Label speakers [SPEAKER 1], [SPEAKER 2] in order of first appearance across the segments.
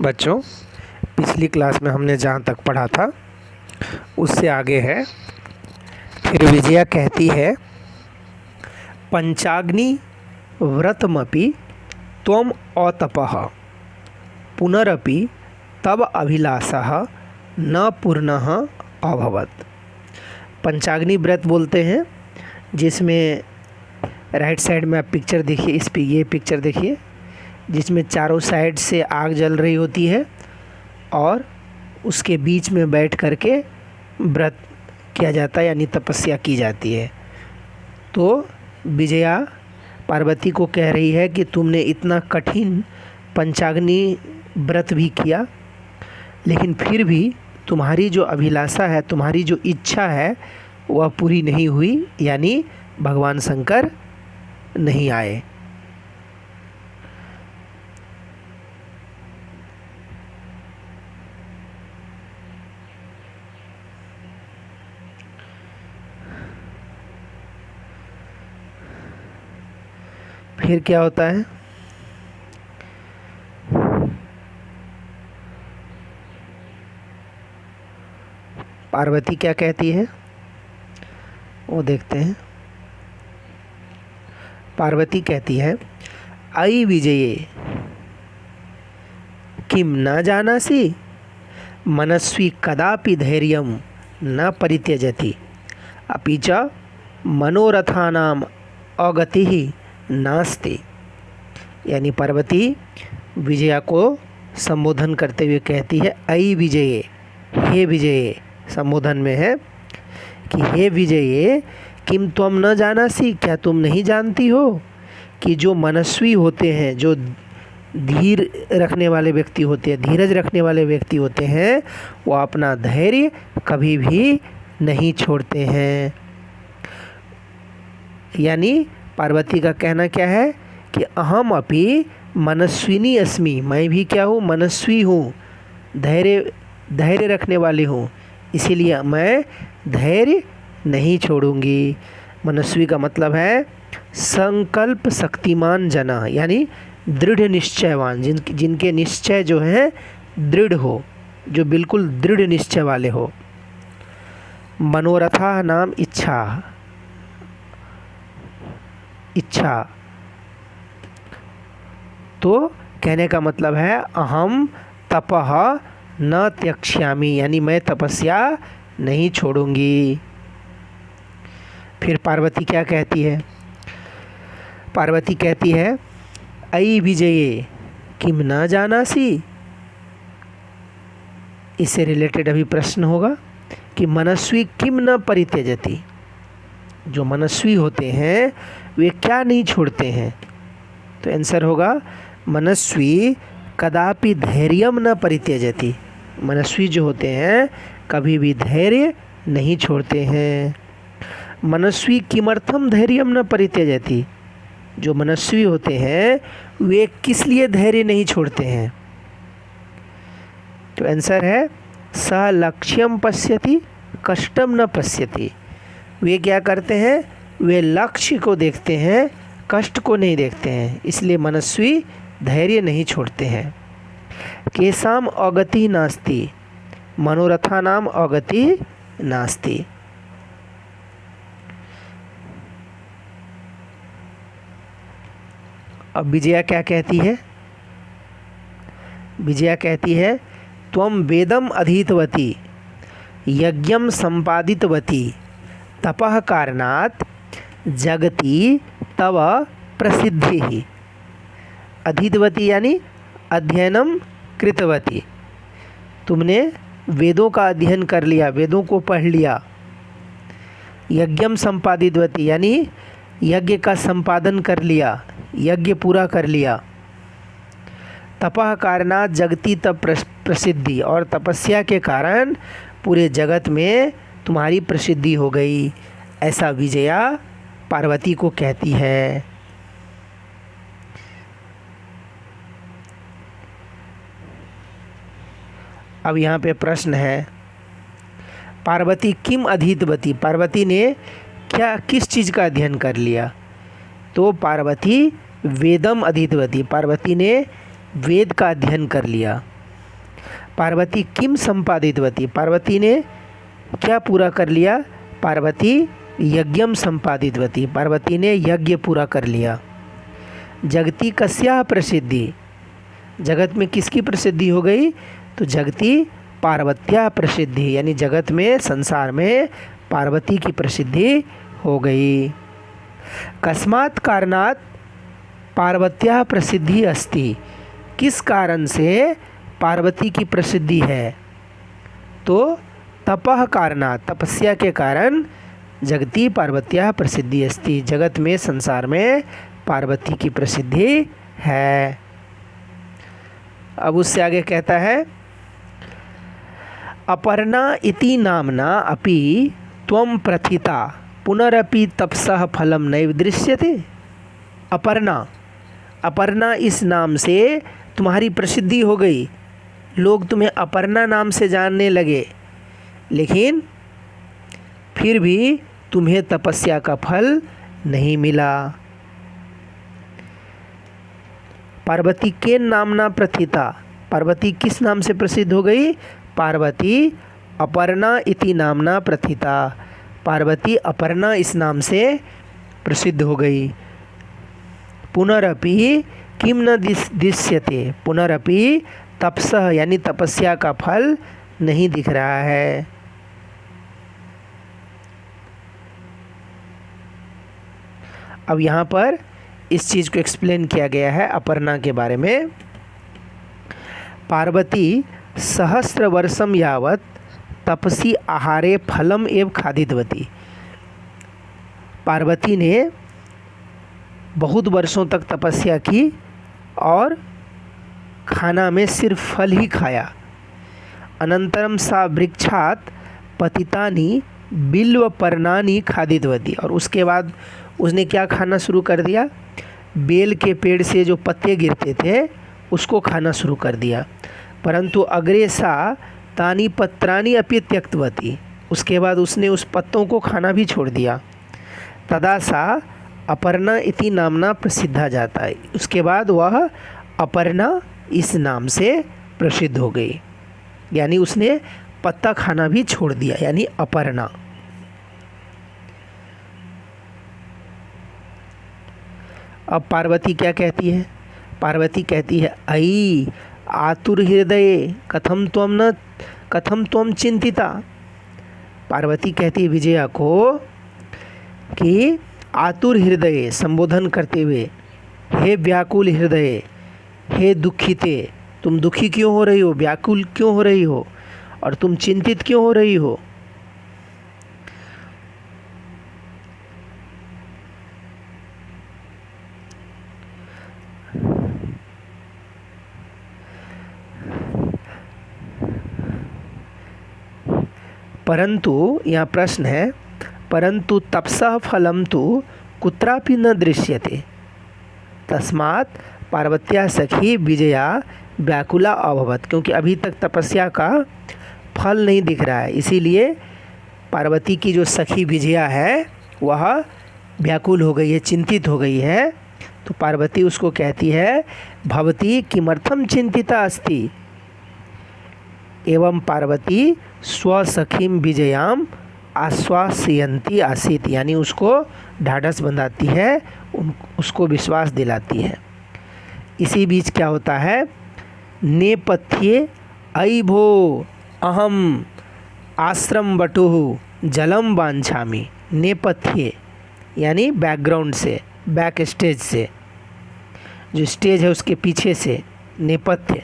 [SPEAKER 1] बच्चों, पिछली क्लास में हमने जहाँ तक पढ़ा था उससे आगे है। फिर विजया कहती है, पंचाग्नि व्रतमपि त्वम अतपः पुनरपि तब अभिलाषः न पूर्णः अभवत्। पंचाग्नि व्रत बोलते हैं, जिसमें राइट साइड में आप पिक्चर देखिए, ये पिक्चर देखिए, जिसमें चारों साइड से आग जल रही होती है और उसके बीच में बैठ करके व्रत किया जाता है, यानी तपस्या की जाती है। तो विजया पार्वती को कह रही है कि तुमने इतना कठिन पंचाग्नि व्रत भी किया, लेकिन फिर भी तुम्हारी जो अभिलाषा है, तुम्हारी जो इच्छा है, वह पूरी नहीं हुई, यानी भगवान शंकर नहीं आए। फिर क्या होता है? पार्वती क्या कहती है वो देखते हैं। पार्वती कहती है, अयि विजये किम न जानासि मनस्वी कदापि धैर्यं न परित्यजति अपि च मनोरथानाम अगतिः नास्ति। यानी पार्वती विजया को संबोधन करते हुए कहती है, अयि विजये, हे विजये, संबोधन में है कि हे विजये किम त्वम न जानासि, क्या तुम नहीं जानती हो कि जो मनस्वी होते हैं, जो धीर रखने वाले व्यक्ति होते हैं, धीरज रखने वाले व्यक्ति होते हैं, वो अपना धैर्य कभी भी नहीं छोड़ते हैं। यानी पार्वती का कहना क्या है कि अहम अपि मनस्विनी अस्मि, मैं भी क्या हूँ, मनस्वी हूँ, धैर्य रखने वाली हूँ, इसीलिए मैं धैर्य नहीं छोड़ूंगी। मनस्वी का मतलब है संकल्प शक्तिमान जना, यानी दृढ़ निश्चयवान, जिनके निश्चय जो है दृढ़ हो, जो बिल्कुल दृढ़ निश्चय वाले हो। मनोरथा नाम इच्छा, तो कहने का मतलब है अहम तपः न त्यक्ष्यामि, यानी मैं तपस्या नहीं छोड़ूंगी। फिर पार्वती क्या कहती है? पार्वती कहती है, अयि विजये किम न जानासि। इससे रिलेटेड अभी प्रश्न होगा कि मनस्वी किम न परित्यजति, जो मनस्वी होते हैं वे क्या नहीं छोड़ते हैं? तो आंसर होगा मनस्वी कदापि धैर्यम न परित्यजति। मनस्वी जो होते हैं कभी भी धैर्य नहीं छोड़ते हैं। मनस्वी किमर्थम धैर्यम न परित्यजति, जो मनस्वी होते हैं वे किस लिए धैर्य नहीं छोड़ते हैं? तो आंसर है स लक्ष्यम पश्यति कष्टम न पश्यति। वे क्या करते हैं? वे लक्ष्य को देखते हैं, कष्ट को नहीं देखते हैं, इसलिए मनस्वी धैर्य नहीं छोड़ते हैं। केसाम अगति नास्ति मनोरथानाम अगति नास्ति। अब विजया क्या कहती है? विजया कहती है, त्वम वेदम अधीतवती यज्ञम संपादितवती तपः कारणात् जगति तव प्रसिद्धि। अधीतवती यानी अध्ययनम कृतवती, तुमने वेदों का अध्ययन कर लिया, वेदों को पढ़ लिया। यज्ञम संपादितवती यानी यज्ञ का संपादन कर लिया, यज्ञ पूरा कर लिया। तपः कारणात् जगति तब प्रसिद्धि, और तपस्या के कारण पूरे जगत में तुम्हारी प्रसिद्धि हो गई, ऐसा विजया पार्वती को कहती है। अब यहाँ पे प्रश्न है, पार्वती किम अधीतवती, पार्वती ने क्या किस चीज़ का अध्ययन कर लिया? तो पार्वती वेदम अधीतवती, पार्वती ने वेद का अध्ययन कर लिया। पार्वती किम संपादितवती, पार्वती ने क्या पूरा कर लिया? पार्वती यज्ञम संपादितवती, पार्वती ने यज्ञ पूरा कर लिया। जगती कस्याः प्रसिद्धि, जगत में किसकी प्रसिद्धि हो गई? तो जगती पार्वत्या प्रसिद्धि, यानी जगत में, संसार में पार्वती की प्रसिद्धि हो गई। कस्मात् कारणात् पार्वत्या प्रसिद्धि अस्ति, किस कारण से पार्वती की प्रसिद्धि है? तो तपः कारणात्, तपस्या के कारण जगती पार्वत्या प्रसिद्धि अस्ति, जगत में, संसार में पार्वती की प्रसिद्धि है। अब उससे आगे कहता है अपर्णा इति नामना अपि त्वं प्रथिता पुनरपि तपसः फलम नैव दृश्यते। अपर्णा, अपर्णा इस नाम से तुम्हारी प्रसिद्धि हो गई, लोग तुम्हें अपर्णा नाम से जानने लगे, लेकिन फिर भी तुम्हें तपस्या का फल नहीं मिला। पार्वती के नामना प्रथिता, पार्वती किस नाम से प्रसिद्ध हो गई? पार्वती अपर्णा इति नामना प्रथिता, पार्वती अपर्णा इस नाम से प्रसिद्ध हो गई। पुनरपि किम न दृश्यते, पुनरपि तपसः यानी तपस्या का फल नहीं दिख रहा है। अब यहाँ पर इस चीज़ को एक्सप्लेन किया गया है अपर्णा के बारे में। पार्वती सहस्र वर्षम यावत तपसी आहारे फलम एव खादितवती, पार्वती ने बहुत वर्षों तक तपस्या की और खाना में सिर्फ फल ही खाया। अनंतरम सा वृक्षात पतितानि बिल्व पर्णानि खादितवती, और उसके बाद उसने क्या खाना शुरू कर दिया? बेल के पेड़ से जो पत्ते गिरते थे उसको खाना शुरू कर दिया। परंतु अग्रे सा तानी पत्राणि अपि त्यक्तवती, उसके बाद उसने उस पत्तों को खाना भी छोड़ दिया। तदा सा अपर्णा इति नामना प्रसिद्धा जाता है, उसके बाद वह अपर्णा इस नाम से प्रसिद्ध हो गई, यानी उसने पत्ता खाना भी छोड़ दिया, यानी अपर्णा। अब पार्वती क्या कहती है? पार्वती कहती है अयि आतुर हृदय कथम त्वम चिंतिता। पार्वती कहती है विजया को कि आतुर हृदय संबोधन करते हुए, हे व्याकुल हृदय, हे दुखिते, तुम दुखी क्यों हो रही हो, व्याकुल क्यों हो रही हो, और तुम चिंतित क्यों हो रही हो? परंतु यहाँ प्रश्न है, परंतु तपसः फलम तो कुत्रापि न दृश्यते, तस्मात् पार्वत्या सखी विजया व्याकुला अभवत, क्योंकि अभी तक तपस्या का फल नहीं दिख रहा है, इसीलिए पार्वती की जो सखी विजया है वह व्याकुल हो गई है, चिंतित हो गई है। तो पार्वती उसको कहती है भवती किमर्थम चिंतिता अस्ति, एवं पार्वती स्वसखीम विजयाम आश्वासयन्ती आसीत, यानी उसको ढाढ़स बंधाती है, उसको विश्वास दिलाती है। इसी बीच क्या होता है, नेपथ्ये अयि भो अहम आश्रम बटुः जलम वांछामि, नेपथ्ये यानी बैकग्राउंड से, बैक स्टेज से, जो स्टेज है उसके पीछे से नेपथ्य,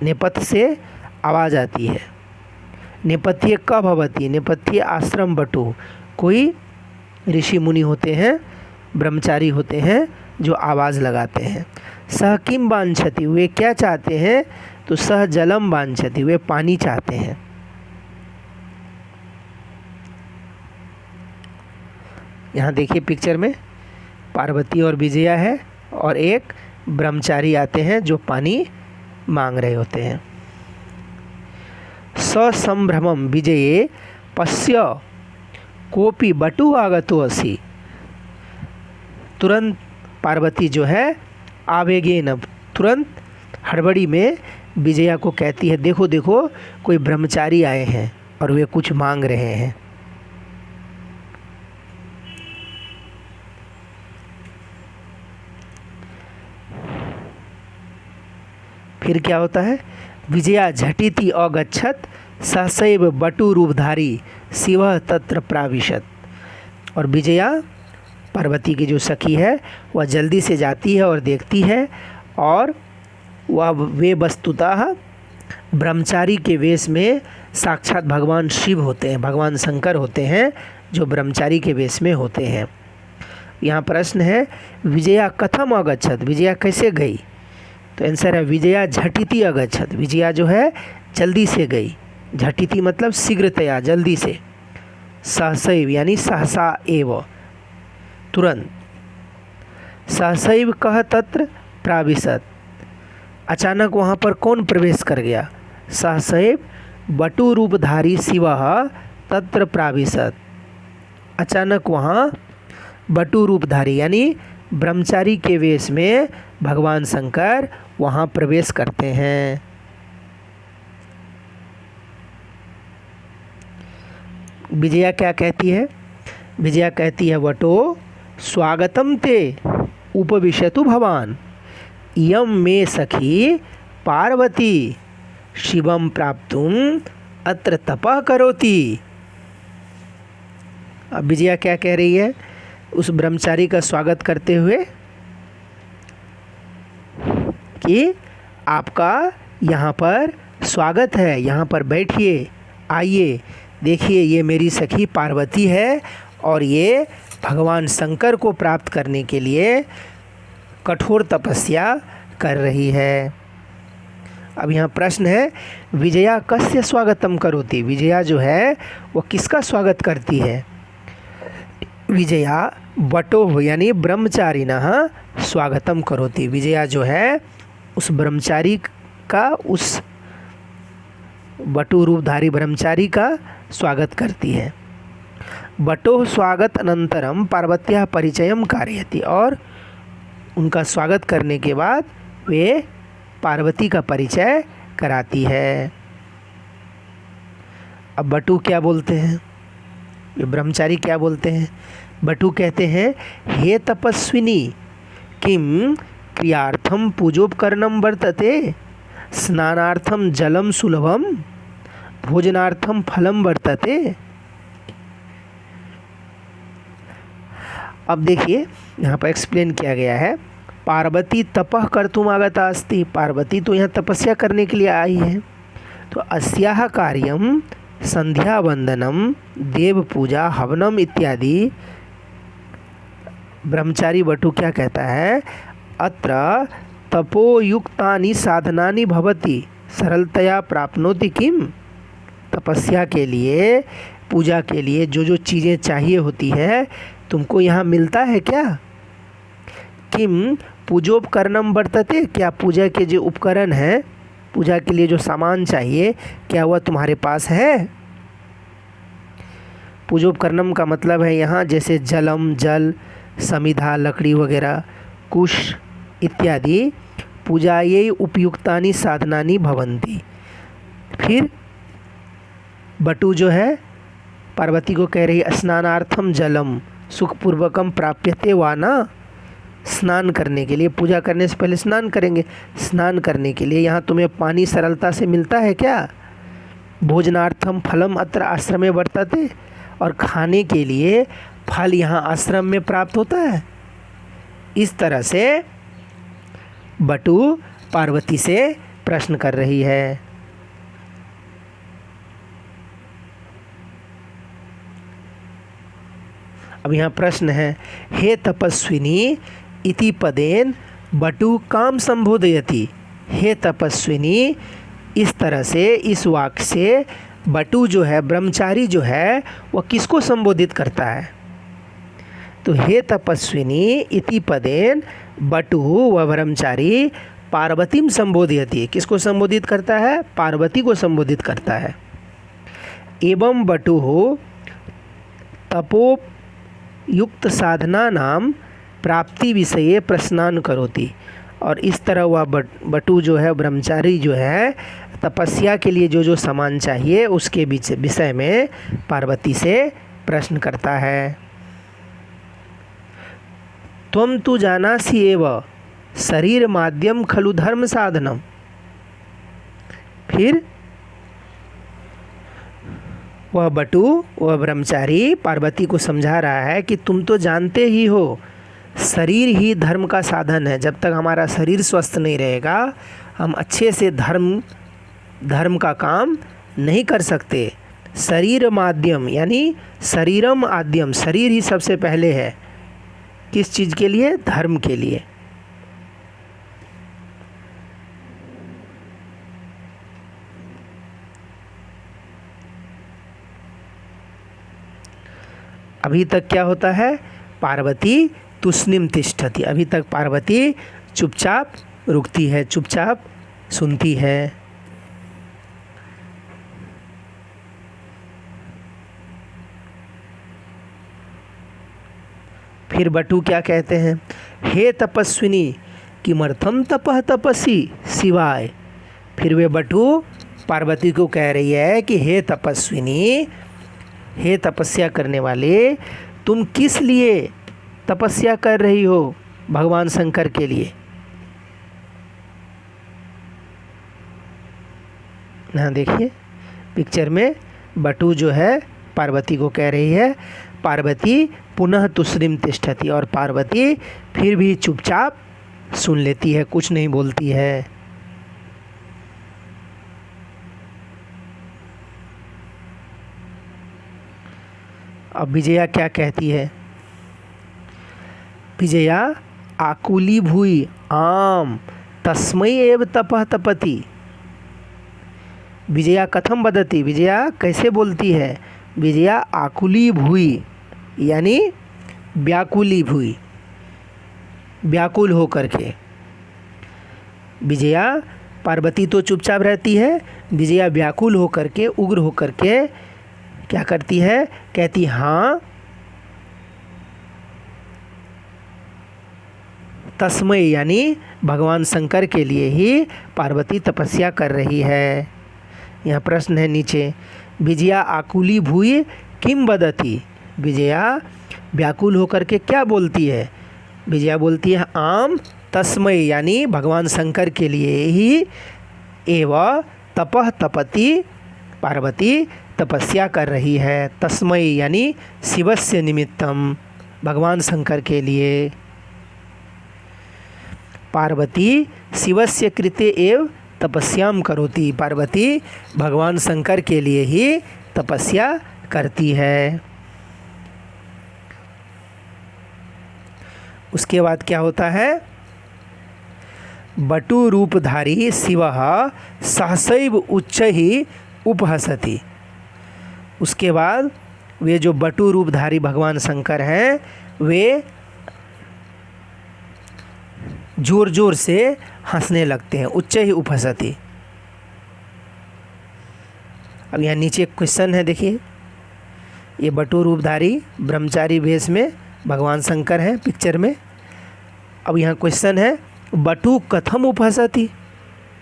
[SPEAKER 1] नेपथ्य से आवाज़ आती है। नेपथ्य कब भवती, नेपथ्य आश्रम बटु, कोई ऋषि मुनि होते हैं, ब्रह्मचारी होते हैं जो आवाज़ लगाते हैं। सह किम वांछति, वे क्या चाहते हैं? तो सह जलम वांछति, वे पानी चाहते हैं। यहाँ देखिए पिक्चर में पार्वती और विजया है और एक ब्रह्मचारी आते हैं जो पानी मांग रहे होते हैं। ससंभ्रमं विजये पश्य कोपि बटु आगतो असि, तुरंत पार्वती जो है आवेगेन, तुरंत हड़बड़ी में विजया को कहती है, देखो देखो कोई ब्रह्मचारी आए हैं और वे कुछ मांग रहे हैं। फिर क्या होता है, विजया झटिति अगच्छत सहसैव बटु रूपधारी शिव तत्र प्राविशत। और विजया पार्वती की जो सखी है वह जल्दी से जाती है और देखती है, और वह वे वस्तुतः ब्रह्मचारी के वेश में साक्षात भगवान शिव होते हैं, भगवान शंकर होते हैं जो ब्रह्मचारी के वेश में होते हैं। यहाँ प्रश्न है, विजया कथम अगच्छत, विजया कैसे गई? तो आंसर है विजया झटिति अगच्छत, विजया जो है जल्दी से गई। झटिति मतलब शीघ्रतया, जल्दी से। सहसैव यानी सहसा एव, तुरंत। सहसैव कह तत्र प्राविशत, अचानक वहाँ पर कौन प्रवेश कर गया? सहसैव बटु रूपधारी शिव तत्र प्राविशत, अचानक वहाँ बटु रूपधारी यानी ब्रह्मचारी के वेश में भगवान शंकर वहाँ प्रवेश करते हैं। विजया क्या कहती है? विजया कहती है, वटो स्वागतम ते उपविशतु भवान, यम मे सखी पार्वती शिवम प्राप्तुम अत्र तपः करोति। अब विजया क्या कह रही है उस ब्रह्मचारी का स्वागत करते हुए कि आपका यहाँ पर स्वागत है, यहाँ पर बैठिए, आइए, देखिए ये मेरी सखी पार्वती है और ये भगवान शंकर को प्राप्त करने के लिए कठोर तपस्या कर रही है। अब यहाँ प्रश्न है, विजया कस्य स्वागतम करोति, विजया जो है वो किसका स्वागत करती है? विजया बटो यानी ब्रह्मचारिणः स्वागतम करोति, विजया जो है उस ब्रह्मचारी का, उस बटु रूपधारी ब्रह्मचारी का स्वागत करती है। बटो स्वागत अनंतरम पार्वत्या परिचयम कारयति, और उनका स्वागत करने के बाद वे पार्वती का परिचय कराती है। अब बटु क्या बोलते हैं, ये ब्रह्मचारी क्या बोलते हैं? बटु कहते हैं, हे तपस्विनी किम क्रियार्थम पूजोपकरणम वर्तते, स्नानार्थम जलम सुलभम, भोजनार्थम फलम वर्तते। अब देखिए यहाँ पर एक्सप्लेन किया गया है, पार्वती तपः कर्तुम आगता अस्ति, पार्वती तो यहाँ तपस्या करने के लिए आई है। तो अस्याः कार्यम संध्या वंदनम देव पूजा हवनम इत्यादि। ब्रह्मचारी बटु क्या कहता है, अत्र तपोयुक्तानि साधनानि भवति सरलतया प्राप्नोति किम, तपस्या के लिए, पूजा के लिए जो जो चीज़ें चाहिए होती है तुमको यहाँ मिलता है क्या? किम पूजोपकरणम वर्तते, क्या पूजा के जो उपकरण हैं, पूजा के लिए जो सामान चाहिए, क्या वह तुम्हारे पास है? पूजोपकरणम का मतलब है यहाँ जैसे जलम, जल, समिधा, लकड़ी वगैरह, कुश इत्यादि पूजायै उपयुक्तानि साधनानि भवन्ति। फिर बटु जो है पार्वती को कह रही है, स्नानार्थम जलम सुखपूर्वकम प्राप्यते वा न, स्नान करने के लिए, पूजा करने से पहले स्नान करेंगे, स्नान करने के लिए यहाँ तुम्हें पानी सरलता से मिलता है क्या? भोजनार्थम फलम अत्र आश्रमे वर्तते, और खाने के लिए फल यहाँ आश्रम में प्राप्त होता है। इस तरह से बटु पार्वती से प्रश्न कर रही है। अब यहाँ प्रश्न है, हे तपस्विनी इति पदेन बटु काम संबोधयति, हे तपस्विनी, इस तरह से, इस वाक्य से बटु जो है, ब्रह्मचारी जो है, वह किसको संबोधित करता है? तो हे तपस्विनी इति पदेन बटु व ब्रह्मचारी पार्वतीम संबोधयति, किसको संबोधित करता है? पार्वती को संबोधित करता है। एवं बटु तपोयुक्त साधना नाम प्राप्ति विषये प्रश्नान करोति, और इस तरह वह बटु जो है, ब्रह्मचारी जो है, तपस्या के लिए जो जो सामान चाहिए उसके विषय में पार्वती से प्रश्न करता है। त्वं तु जानासि एव शरीर माध्यम खलु धर्म साधनम। फिर वह बटु, वह ब्रह्मचारी पार्वती को समझा रहा है कि तुम तो जानते ही हो शरीर ही धर्म का साधन है। जब तक हमारा शरीर स्वस्थ नहीं रहेगा हम अच्छे से धर्म का काम नहीं कर सकते। शरीर माध्यम यानी शरीरम आद्यम, शरीर ही सबसे पहले है। किस चीज़ के लिए? धर्म के लिए। अभी तक क्या होता है? पार्वती तुष्णिम तिष्ठति। अभी तक पार्वती चुपचाप रुकती है, चुपचाप सुनती है। फिर बटु क्या कहते हैं? हे तपस्विनी किमर्थम तपः तपसी शिवाय। फिर वे बटु पार्वती को कह रही है कि हे तपस्विनी, हे तपस्या करने वाले, तुम किस लिए तपस्या कर रही हो भगवान शंकर के लिए? यहाँ देखिए पिक्चर में बटु जो है पार्वती को कह रही है, पार्वती पुनः तुष्णिम तिष्ठति, और पार्वती फिर भी चुपचाप सुन लेती है, कुछ नहीं बोलती है। अब विजया क्या कहती है? विजया आकुली भूई आम तस्मै एव तपः तपति। विजया कथम वदति? विजया कैसे बोलती है? विजया आकुली भूई यानी व्याकुली भूई, व्याकुल हो करके। विजया, पार्वती तो चुपचाप रहती है, विजया व्याकुल हो करके, उग्र हो करके क्या करती है? कहती हाँ तस्मै यानी भगवान शंकर के लिए ही पार्वती तपस्या कर रही है। यहाँ प्रश्न है नीचे, विजया आकुली भूई किम वदति। विजया व्याकुल होकर के क्या बोलती है? विजया बोलती है आम तस्मै यानी भगवान शंकर के लिए ही एव तपः तपति, पार्वती तपस्या कर रही है। तस्मै यानी शिवस्य निमित्तम, भगवान शंकर के लिए। पार्वती शिवस्य कृते एव तपस्याम करोति। पार्वती भगवान शंकर के लिए ही तपस्या करती है। उसके बाद क्या होता है? बटु रूपधारी शिवः सहसैव उच्चैः उपहसति। उसके बाद वे जो बटु रूपधारी भगवान शंकर हैं वे जोर जोर से हंसने लगते हैं। उच्चैः उपहसति। अब यहाँ नीचे क्वेश्चन है, देखिए ये बटु रूपधारी ब्रह्मचारी वेश में भगवान शंकर हैं पिक्चर में। अब यहाँ क्वेश्चन है बटु कथम उपहसति,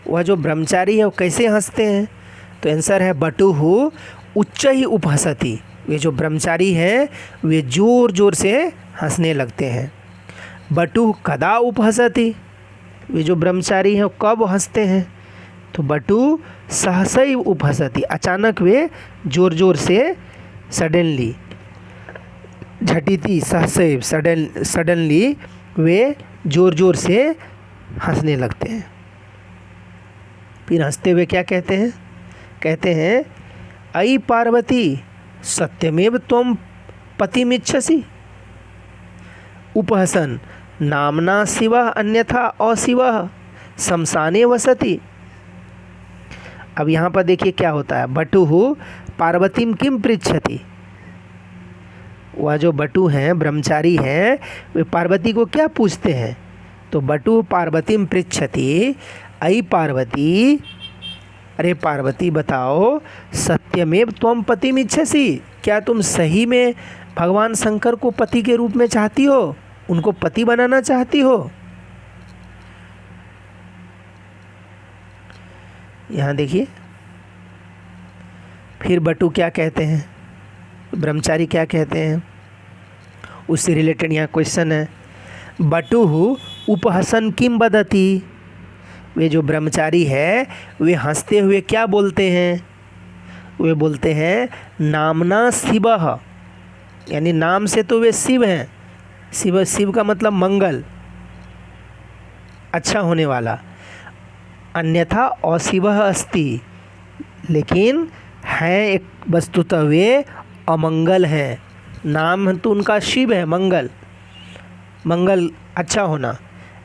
[SPEAKER 1] वह जो ब्रह्मचारी है वो कैसे हंसते हैं? तो आंसर है बटुः उच्चैः उपहसति। वे जो ब्रह्मचारी हैं वे जोर जोर से हंसने लगते हैं। बटुः कदा उपहसति, वे जो ब्रह्मचारी हैं कब हंसते हैं? तो बटु सहसैव उपहसति, अचानक वे जोर जोर से, सडनली, झटिति सहसैव सडनली वे जोर जोर से हंसने लगते हैं। फिर हंसते हुए क्या कहते हैं? कहते हैं अयि पार्वती सत्यमेव त्वं पतिमिच्छसि उपहसन नामना शिवः अन्यथा अशिवः शमशाने वसति। अब यहाँ पर देखिए क्या होता है, बटुः पार्वतीम किम पृच्छति। वह जो बटु हैं, ब्रह्मचारी हैं, वे पार्वती को क्या पूछते हैं? तो बटु पार्वतीम पृच्छति अयि पार्वती, अरे पार्वती बताओ सत्यमेव त्वं पतिम इच्छसि, क्या तुम सही में भगवान शंकर को पति के रूप में चाहती हो, उनको पति बनाना चाहती हो? यहाँ देखिए। फिर बटु क्या कहते हैं, ब्रह्मचारी क्या कहते हैं, उससे रिलेटेड यहाँ क्वेश्चन है। बटुः उपहसन किम वदति, वे जो ब्रह्मचारी है वे हंसते हुए क्या बोलते हैं, वे बोलते हैं नामना शिवः, यानी नाम से तो वे शिव हैं, शिव, शिव का मतलब मंगल, अच्छा होने वाला। अन्यथा अशिवः अस्ति, लेकिन हैं एक वस्तुतः वे अमंगल हैं। नाम तो उनका शिव है, मंगल, मंगल अच्छा होना,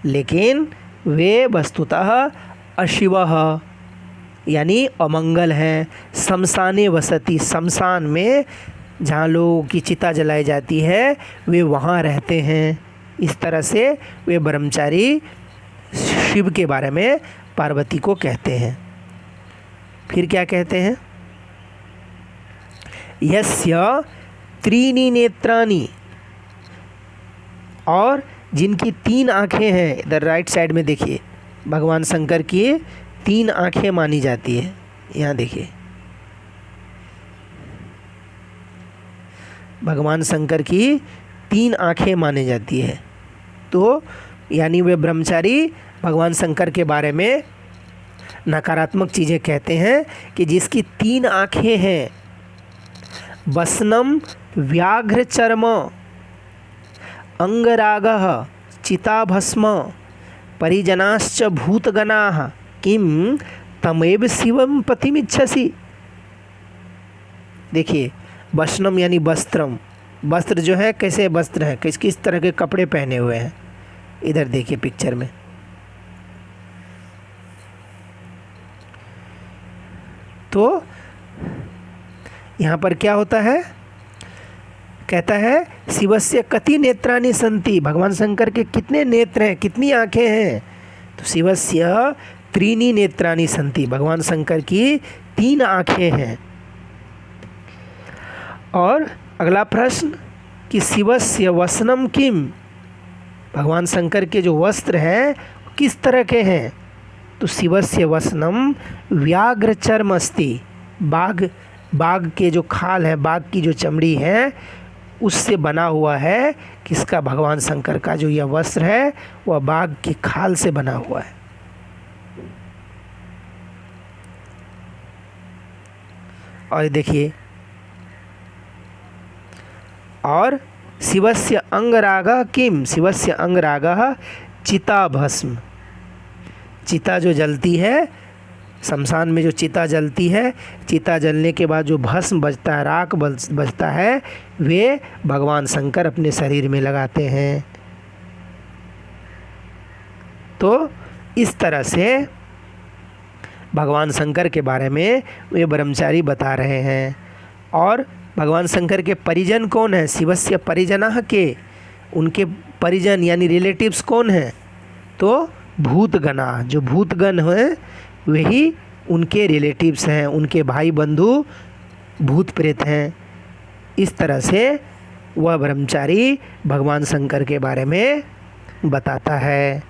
[SPEAKER 1] लेकिन वे वस्तुतः अशिवः यानी अमंगल हैं। शमशाने वसति, शमशान में जहाँ लोगों की चिता जलाई जाती है वे वहाँ रहते हैं। इस तरह से वे ब्रह्मचारी शिव के बारे में पार्वती को कहते हैं। फिर क्या कहते हैं, यस्य त्रीणि नेत्राणि, और जिनकी 3 आँखें हैं। इधर राइट साइड में देखिए, भगवान शंकर की 3 आँखें मानी जाती है। यहाँ देखिए, भगवान शंकर की 3 आँखें मानी जाती है। तो यानी वे ब्रह्मचारी भगवान शंकर के बारे में नकारात्मक चीज़ें कहते हैं कि जिसकी 3 आँखें हैं। वसनम व्याघ्र चर्म अंगरागः चिताभस्म परिजनाश्च भूतगणाः किम तमेव शिवम पतिमिच्छसि। देखिए, वसनम यानी वस्त्रम, वस्त्र जो है कैसे वस्त्र है, किस किस तरह के कपड़े पहने हुए हैं। इधर देखिए पिक्चर में, तो यहाँ पर क्या होता है, कहता है शिवस्य कति नेत्राणि सन्ति, भगवान शंकर के कितने नेत्र हैं, कितनी आँखें हैं। तो शिवस्य त्रीणि नेत्राणि सन्ति, भगवान शंकर की 3 आँखें हैं। और अगला प्रश्न कि शिवस्य वसनम किम, भगवान शंकर के जो वस्त्र हैं किस तरह के हैं। तो शिवस्य वसनम व्याघ्र चर्म अस्ति, बाघ के जो खाल है, बाघ की जो चमड़ी है उससे बना हुआ है। किसका, भगवान शंकर का जो यह वस्त्र है वह बाघ की खाल से बना हुआ है। और देखिए, और शिवस्य अंगरागः किम, शिवस्य अंगरागः चिता भस्म, चिता जो जलती है, शमशान में जो चिता जलती है, चिता जलने के बाद जो भस्म बचता है, राख बचता है, वे भगवान शंकर अपने शरीर में लगाते हैं। तो इस तरह से भगवान शंकर के बारे में वे ब्रह्मचारी बता रहे हैं। और भगवान शंकर के परिजन कौन है, शिवस्य परिजनः के, उनके परिजन यानी रिलेटिव्स कौन हैं। तो भूतगणा, जो भूतगण हैं वही उनके रिलेटिव्स हैं, उनके भाई बंधु भूत प्रेत हैं। इस तरह से वह ब्रह्मचारी भगवान शंकर के बारे में बताता है।